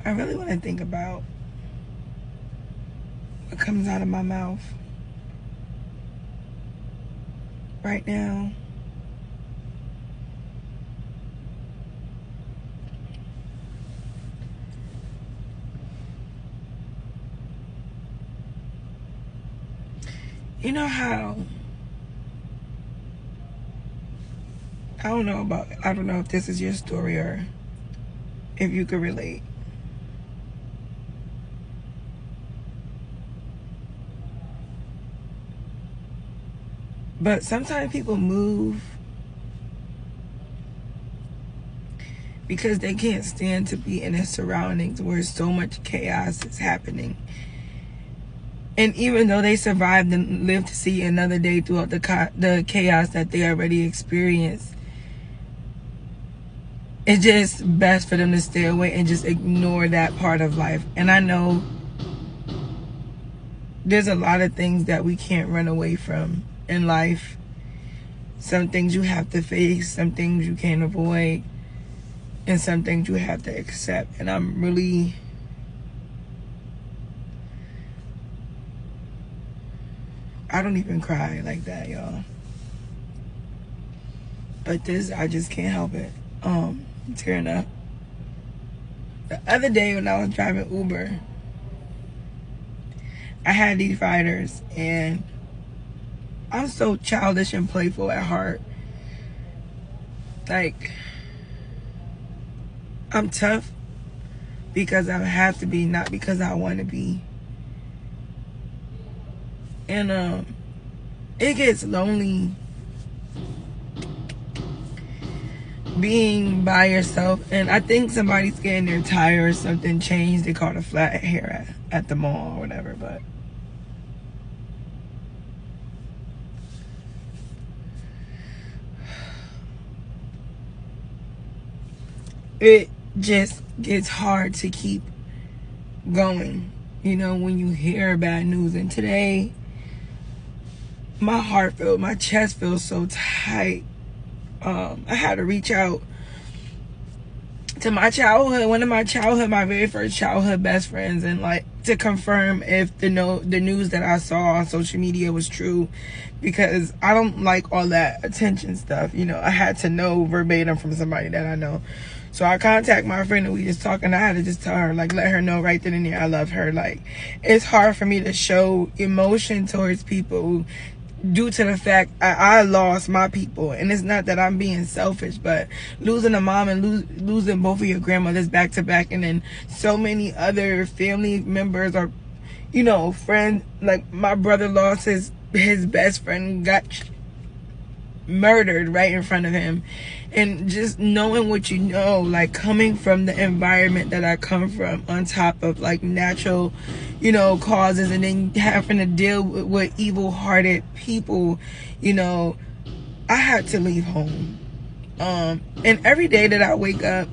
I really want to think about what comes out of my mouth right now. You know how, I don't know if this is your story or if you could relate. But sometimes people move because they can't stand to be in their surroundings where so much chaos is happening. And even though they survived and lived to see another day throughout the chaos that they already experienced, it's just best for them to stay away and just ignore that part of life. And I know there's a lot of things that we can't run away from in life. Some things you have to face, some things you can't avoid, and some things you have to accept. And I'm really... I don't even cry like that, y'all. But this, I just can't help it. I'm tearing up. The other day when I was driving Uber, I had these riders, and I'm so childish and playful at heart. Like, I'm tough because I have to be, not because I want to be. And it gets lonely being by yourself. And I think somebody's getting their tire or something changed. They caught a flat here at the mall or whatever. But it just gets hard to keep going, you know, when you hear bad news. And today, my chest feels so tight. I had to reach out to my very first childhood best friends, and like to confirm if the news that I saw on social media was true, because I don't like all that attention stuff. You know, I had to know verbatim from somebody that I know. So I contact my friend and we just talking. I had to just tell her, like, let her know right then and there I love her. Like, it's hard for me to show emotion towards people due to the fact I lost my people. And it's not that I'm being selfish, but losing a mom and losing both of your grandmothers back to back, and then so many other family members or, you know, friends. Like, my brother lost his best friend, got murdered right in front of him. And just knowing what you know, like coming from the environment that I come from, on top of like natural, you know, causes, and then having to deal with evil-hearted people, you know, I had to leave home. And every day that I wake up,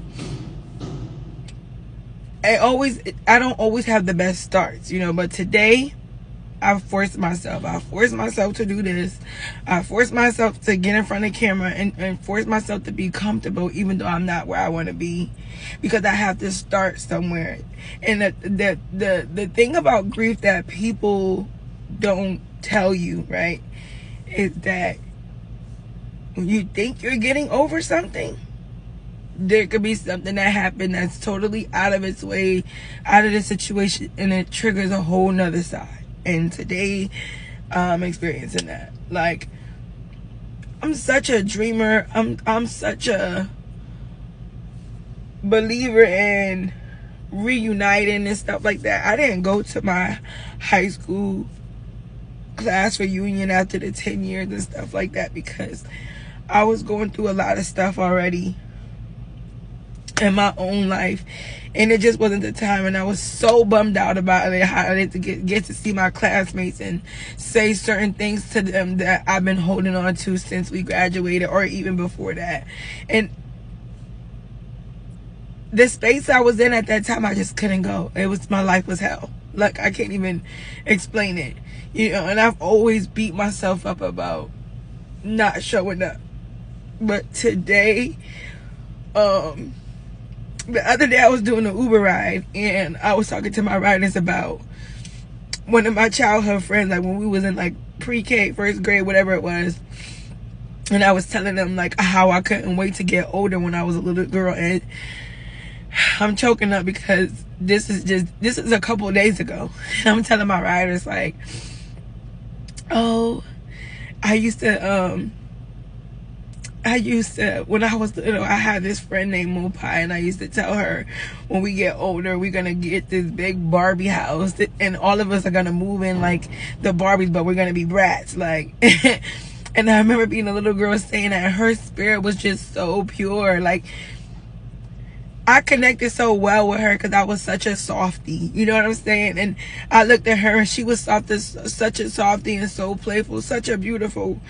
I don't always have the best starts, you know, but today I forced myself to do this. I forced myself to get in front of the camera and force myself to be comfortable, even though I'm not where I want to be, because I have to start somewhere. And the thing about grief that people don't tell you, right, is that when you think you're getting over something, there could be something that happened that's totally out of its way, out of the situation, and it triggers a whole nother side. And today, I'm experiencing that. Like, I'm such a dreamer. I'm such a believer in reuniting and stuff like that. I didn't go to my high school class reunion after the 10 years and stuff like that, because I was going through a lot of stuff already in my own life, and it just wasn't the time. And I was so bummed out about it, how I didn't get to see my classmates and say certain things to them that I've been holding on to since we graduated, or even before that. And the space I was in at that time, I just couldn't go. My life was hell. Like, I can't even explain it, you know. And I've always beat myself up about not showing up, but today, The other day I was doing an Uber ride, and I was talking to my riders about one of my childhood friends, like when we was in like pre-K, first grade, whatever it was. And I was telling them like how I couldn't wait to get older when I was a little girl. And I'm choking up because this is a couple of days ago. And I'm telling my riders like, oh, I used to when I was little, I had this friend named Mopie, and I used to tell her, when we get older, we're gonna get this big Barbie house, and all of us are gonna move in like the Barbies, but we're gonna be brats, like. And I remember being a little girl saying that her spirit was just so pure. Like, I connected so well with her because I was such a softie. You know what I'm saying? And I looked at her, and she was such a softie and so playful, such a beautiful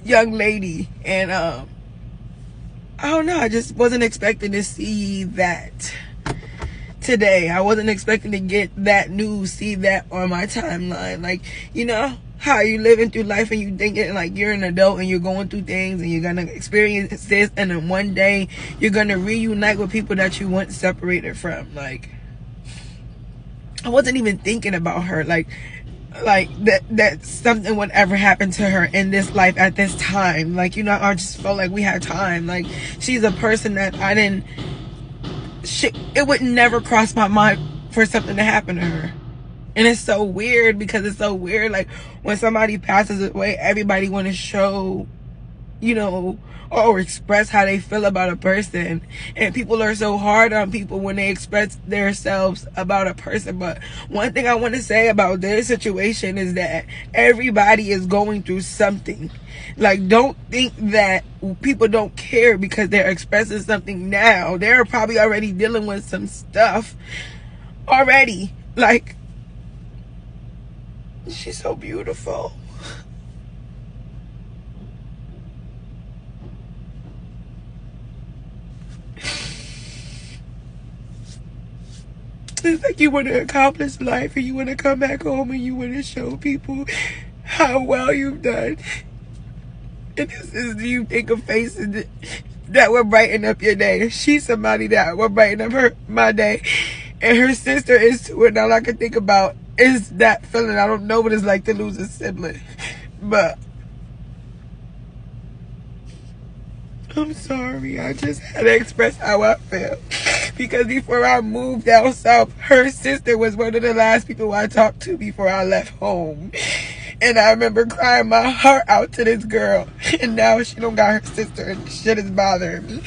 young lady. And I don't know, I just wasn't expecting to see that today. I wasn't expecting to get that news, see that on my timeline. Like, you know how you living through life and you thinking like you're an adult and you're going through things and you're gonna experience this, and then one day you're gonna reunite with people that you once separated from. Like, I wasn't even thinking about her like that something would ever happen to her in this life at this time. Like, you know, I just felt like we had time. Like, she's a person that it would never cross my mind for something to happen to her. And it's so weird because it's so weird. Like, when somebody passes away, everybody want to show, you know, or express how they feel about a person. And people are so hard on people when they express themselves about a person. But one thing I want to say about this situation is that everybody is going through something. Like, don't think that people don't care because they're expressing something now. They're probably already dealing with some stuff already. Like, she's so beautiful. It's like you want to accomplish life and you want to come back home and you want to show people how well you've done. And this is, you think of faces that will brighten up your day. She's somebody that will brighten up my day. And her sister is too. And all I can think about is that feeling. I don't know what it's like to lose a sibling. But I'm sorry. I just had to express how I feel. Because before I moved down south, her sister was one of the last people I talked to before I left home. And I remember crying my heart out to this girl. And now she don't got her sister, and shit is bothering me.